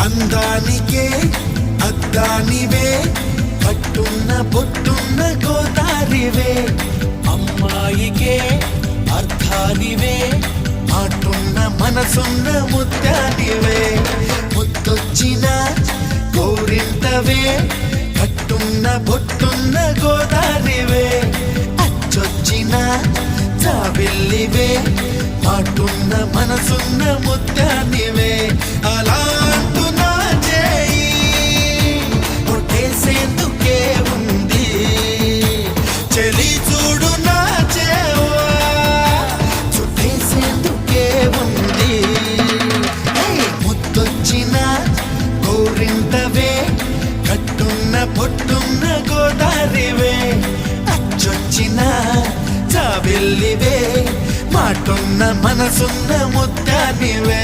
అందానికే అద్దానివే కట్టున్న బొట్టున్న గోదారివే అమ్మాయికే అర్థానివే మాటున్న మనసున్న ముత్యానివే ముద్దొచ్చిన గోరింటవే కట్టున్న బొట్టున్న గోదారివే అచ్చొచ్చిన జాబిల్లివే మాటున్న మనసున్న ముత్యానివే అలా అంటున్నా చేయి కొట్టేసేందుకే ఉంది చెలి చూడు నా చేవా చుట్టేసేందుకే ఉంది ముద్దొచ్చిన గోరింటవే కట్టున్న పొట్టున్న గోదారివే అచ్చొచ్చిన జాబిల్లివే మాటున్న మనసున్న ముత్యానివే